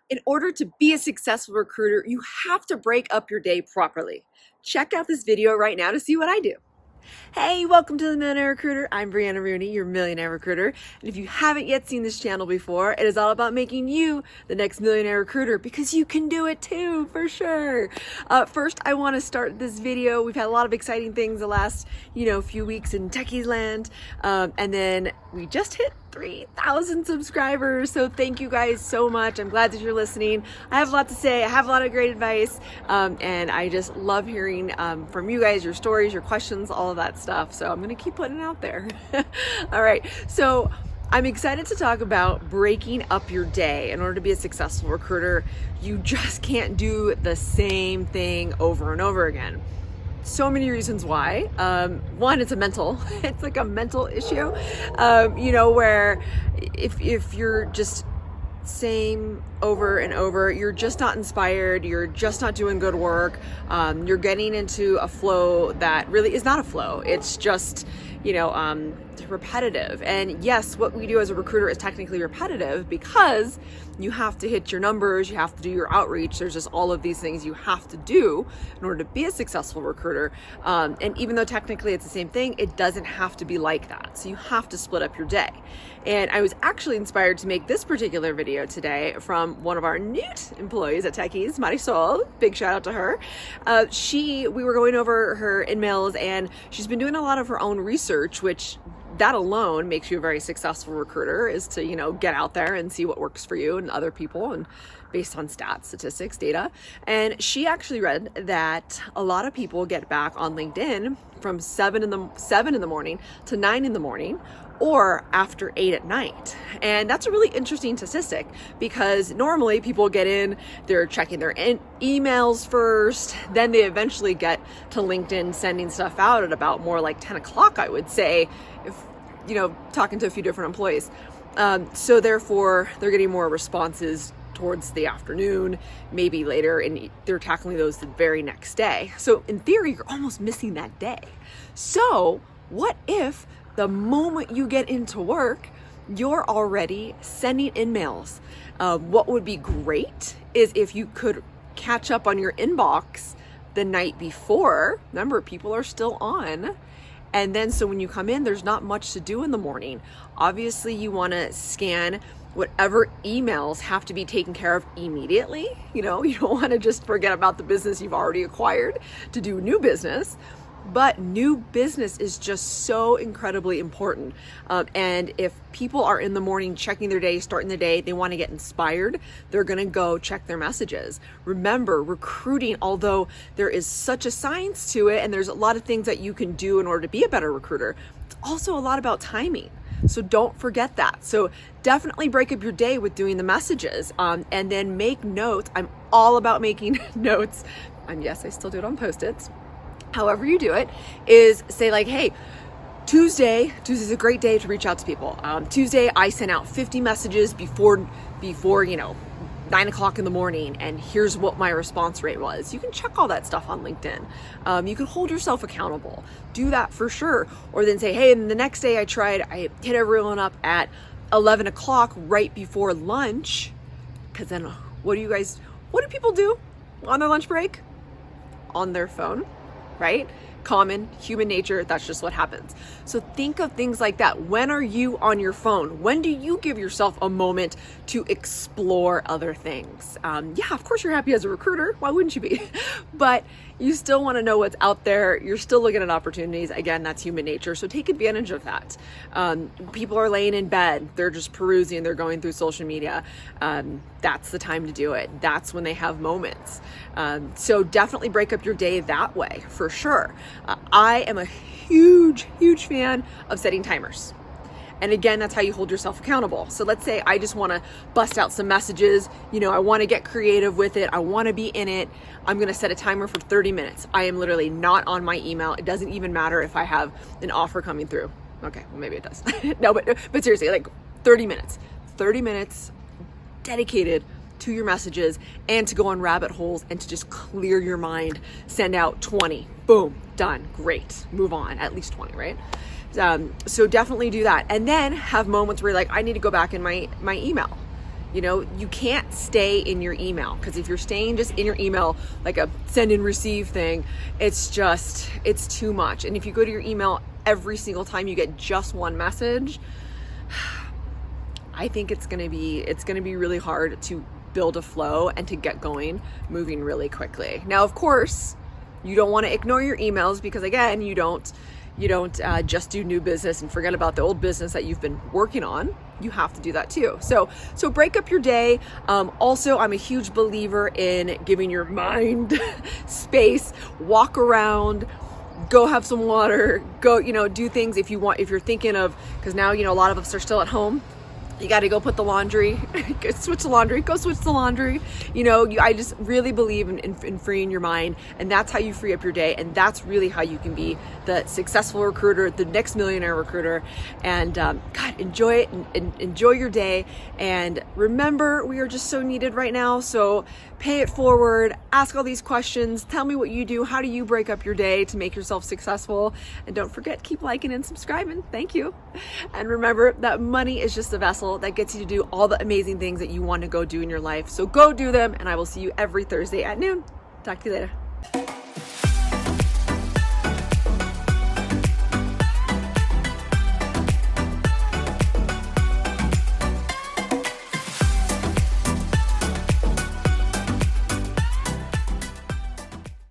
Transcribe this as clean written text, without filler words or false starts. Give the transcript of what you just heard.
In order to be a successful recruiter, you have to break up your day properly. Check out this video right now to see what I do. Hey, welcome to the Millionaire Recruiter. I'm Brianna Rooney, your Millionaire Recruiter. And if you haven't yet seen this channel before, it is all about making you the next Millionaire Recruiter because you can do it too, for sure. First, I want to start this video. We've had a lot of exciting things the last, few weeks in Techies land. And then we just hit 3,000 subscribers. So thank you guys so much. I'm glad that you're listening. I have a lot to say. I have a lot of great advice. And I just love hearing from you guys, your stories, your questions, all of that stuff. So I'm going to keep putting it out there. All right. So I'm excited to talk about breaking up your day. In order to be a successful recruiter, you just can't do the same thing over and over again. So many reasons why. One, it's it's like a mental issue, where if you're just same over and over, you're just not inspired, you're just not doing good work, you're getting into a flow that really is not a flow. It's just, repetitive. And yes, what we do as a recruiter is technically repetitive because you have to hit your numbers, you have to do your outreach. There's just all of these things you have to do in order to be a successful recruiter. And even though technically it's the same thing, it doesn't have to be like that. So you have to split up your day. And I was actually inspired to make this particular video today from one of our new employees at Techies, Marisol. Big shout out to her. We were going over her emails, and she's been doing a lot of her own research, which that alone makes you a very successful recruiter, is to, get out there and see what works for you and other people, and based on stats, statistics, data. And she actually read that a lot of people get back on LinkedIn from 7 in the morning to 9 in the morning, or after 8 at night. And that's a really interesting statistic because normally people get in, they're checking their emails first, then they eventually get to LinkedIn sending stuff out at about more like 10 o'clock, I would say, if, talking to a few different employees. So therefore they're getting more responses towards the afternoon, maybe later, and they're tackling those the very next day. So in theory, you're almost missing that day. So what if the moment you get into work, you're already sending emails? What would be great is if you could catch up on your inbox the night before. Remember, people are still on. And then so when you come in, there's not much to do in the morning. Obviously, you want to scan whatever emails have to be taken care of immediately. You don't want to just forget about the business you've already acquired to do new business. But new business is just so incredibly important. And if people are in the morning checking their day, starting the day, they want to get inspired, they're going to go check their messages. Remember, recruiting, although there is such a science to it and there's a lot of things that you can do in order to be a better recruiter, it's also a lot about timing. So don't forget that. So definitely break up your day with doing the messages, and then make notes. I'm all about making notes. And yes, I still do it on Post-its. However you do it, is say like, hey, Tuesday's a great day to reach out to people. Tuesday, I sent out 50 messages before 9 o'clock in the morning, and here's what my response rate was. You can check all that stuff on LinkedIn. You can hold yourself accountable. Do that for sure. Or then say, hey, and the next day I hit everyone up at 11 o'clock right before lunch. Because then what do people do on their lunch break? On their phone. Right? Common human nature. That's just what happens. So think of things like that. When are you on your phone? When do you give yourself a moment to explore other things? Yeah, of course you're happy as a recruiter. Why wouldn't you be? But you still want to know what's out there. You're still looking at opportunities. Again, that's human nature. So take advantage of that. People are laying in bed. They're just perusing. They're going through social media. That's the time to do it. That's when they have moments. So definitely break up your day that way for sure. I am a huge fan of setting timers. And again, that's how you hold yourself accountable. So let's say I just want to bust out some messages. I want to get creative with it. I want to be in it. I'm going to set a timer for 30 minutes. I am literally not on my email. It doesn't even matter if I have an offer coming through. Okay, well, maybe it does. No, but seriously, like 30 minutes dedicated to your messages and to go on rabbit holes and to just clear your mind. Send out 20, boom, done, great, move on, at least 20, right? So definitely do that. And then have moments where you're like, I need to go back in my email. You know, you can't stay in your email, because if you're staying just in your email, like a send and receive thing, it's too much. And if you go to your email every single time you get just one message, I think it's gonna be really hard to build a flow and to get going, moving really quickly. Now, of course, you don't want to ignore your emails, because again, you don't just do new business and forget about the old business that you've been working on. You have to do that too. So break up your day. Also, I'm a huge believer in giving your mind space. Walk around, go have some water, go, do things if you're thinking of, because now, a lot of us are still at home. You got to go put the laundry, go switch the laundry. I just really believe in freeing your mind, and that's how you free up your day. And that's really how you can be the successful recruiter, the next millionaire recruiter. And God, enjoy it and enjoy your day. And remember, we are just so needed right now. So pay it forward, ask all these questions, tell me what you do. How do you break up your day to make yourself successful? And don't forget, keep liking and subscribing. Thank you. And remember that money is just a vessel that gets you to do all the amazing things that you want to go do in your life. So go do them, and I will see you every Thursday at noon. Talk to you later.